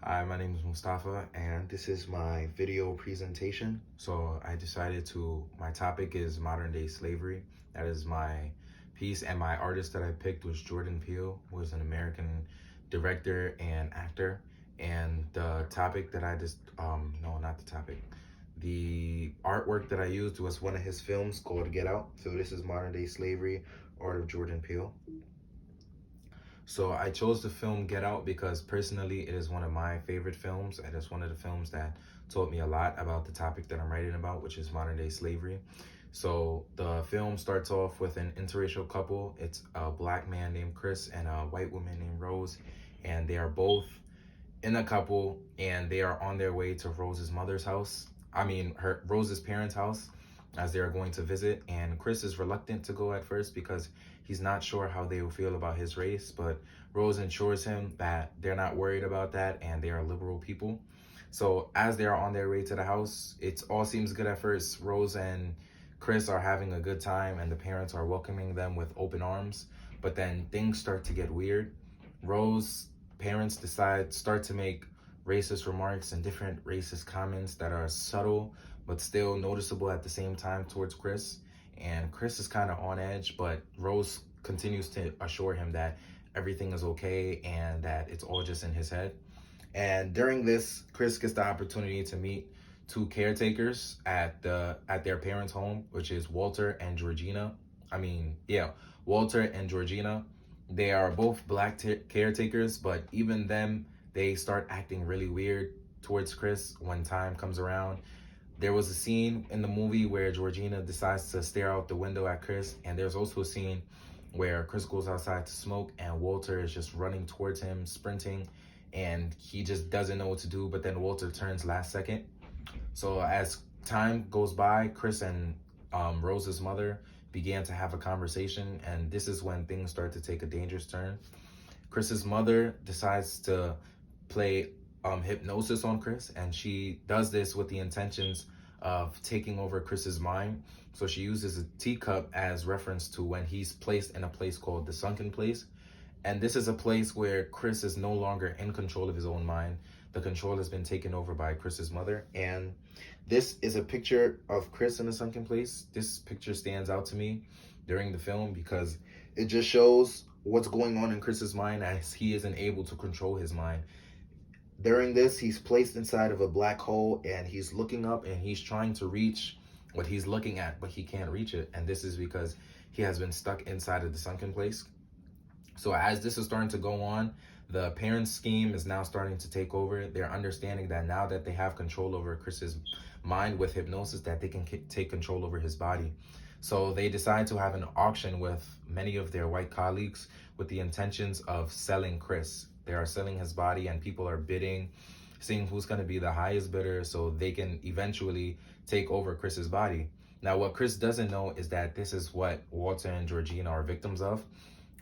Hi, my name is Mustafa, and this is my video presentation. So I decided my topic is modern day slavery. That is my piece, and my artist that I picked was Jordan Peele, who is an American director and actor. And the topic that I just, no, not the topic. The artwork that I used was one of his films called Get Out. So this is modern day slavery, art of Jordan Peele. So I chose the film Get Out because personally it is one of my favorite films, and it's one of the films that taught me a lot about the topic that I'm writing about, which is modern day slavery. So the film starts off with an interracial couple. It's a black man named Chris and a white woman named Rose, and they are both in a couple, and they are on their way to Rose's mother's house. I mean, her Rose's parents' house, as they are going to visit. And Chris is reluctant to go at first because he's not sure how they will feel about his race. But Rose assures him that they're not worried about that and they are liberal people. So as they are on their way to the house, it all seems good at first. Rose and Chris are having a good time, and the parents are welcoming them with open arms. But then things start to get weird. Rose parents start to make racist remarks and different racist comments that are subtle but still noticeable at the same time towards Chris. And Chris is kind of on edge, but Rose continues to assure him that everything is okay and that it's all just in his head. And during this, Chris gets the opportunity to meet two caretakers at their parents' home, which is Walter and Georgina. Walter and Georgina. They are both black caretakers, but even them, they start acting really weird towards Chris when time comes around. There was a scene in the movie where Georgina decides to stare out the window at Chris, and there's also a scene where Chris goes outside to smoke and Walter is just running towards him, sprinting, and he just doesn't know what to do, but then Walter turns last second. So as time goes by, Chris and Rose's mother began to have a conversation, and this is when things start to take a dangerous turn. Chris's mother decides to play hypnosis on Chris, and she does this with the intentions of taking over Chris's mind. So she uses a teacup as reference to when he's placed in a place called the sunken place. And this is a place where Chris is no longer in control of his own mind. The control has been taken over by Chris's mother. And this is a picture of Chris in the sunken place. This picture stands out to me during the film because it just shows what's going on in Chris's mind as he isn't able to control his mind. During this, he's placed inside of a black hole and he's looking up and he's trying to reach what he's looking at, but he can't reach it. And this is because he has been stuck inside of the sunken place. So as this is starting to go on, the parents' scheme is now starting to take over. They're understanding that now that they have control over Chris's mind with hypnosis, that they can take control over his body. So they decide to have an auction with many of their white colleagues with the intentions of selling Chris. They are selling his body and people are bidding, seeing who's going to be the highest bidder so they can eventually take over Chris's body. Now, what Chris doesn't know is that this is what Walter and Georgina are victims of.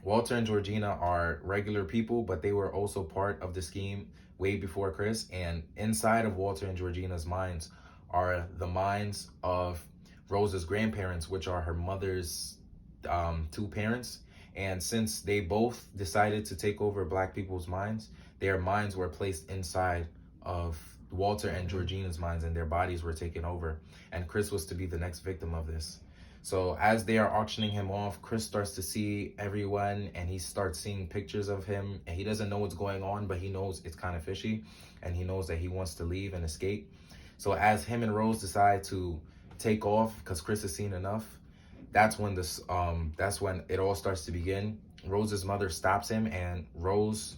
Walter and Georgina are regular people, but they were also part of the scheme way before Chris. And inside of Walter and Georgina's minds are the minds of Rose's grandparents, which are her mother's two parents. And since they both decided to take over black people's minds, their minds were placed inside of Walter and Georgina's minds, and their bodies were taken over. And Chris was to be the next victim of this. So as they are auctioning him off, Chris starts to see everyone and he starts seeing pictures of him, and he doesn't know what's going on, but he knows it's kind of fishy and he knows that he wants to leave and escape. So as him and Rose decide to take off because Chris has seen enough, that's when it all starts to begin. Rose's mother stops him, and Rose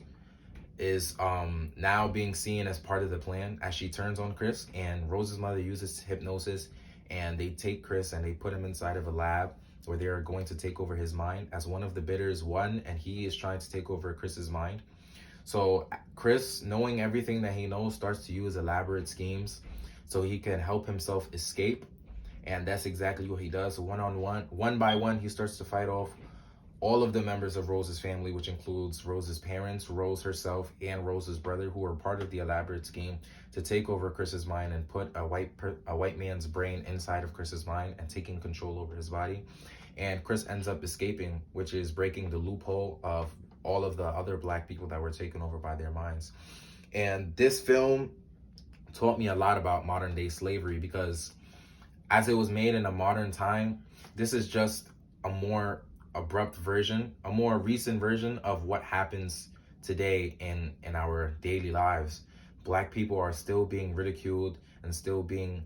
is now being seen as part of the plan as she turns on Chris, and Rose's mother uses hypnosis and they take Chris and they put him inside of a lab where they are going to take over his mind as one of the bidders won, and he is trying to take over Chris's mind. So Chris, knowing everything that he knows, starts to use elaborate schemes so he can help himself escape. And that's exactly what he does. One by one, he starts to fight off all of the members of Rose's family, which includes Rose's parents, Rose herself, and Rose's brother, who are part of the elaborate scheme to take over Chris's mind and put a white man's brain inside of Chris's mind and taking control over his body. And Chris ends up escaping, which is breaking the loophole of all of the other black people that were taken over by their minds. And this film taught me a lot about modern day slavery, because as it was made in a modern time, this is just a more abrupt version, a more recent version of what happens today in our daily lives. Black people are still being ridiculed and still being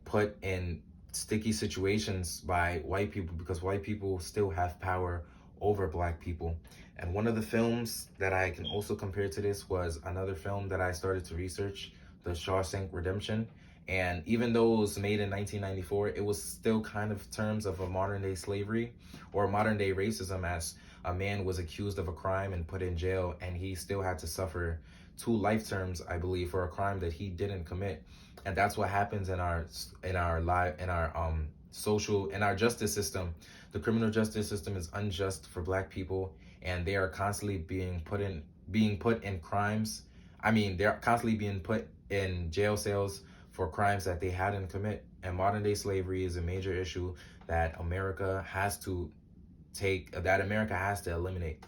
put in sticky situations by white people, because white people still have power over black people. And one of the films that I can also compare to this was another film that I started to research, The Shawshank Redemption. And even though it was made in 1994, it was still kind of terms of a modern day slavery or modern day racism, as a man was accused of a crime and put in jail, and he still had to suffer 2 life terms, I believe, for a crime that he didn't commit. And that's what happens in our justice system. The criminal justice system is unjust for black people, and they are constantly being put in crimes. I mean, they're constantly being put in jail cells for crimes that they hadn't commit. And modern day slavery is a major issue that America has to eliminate.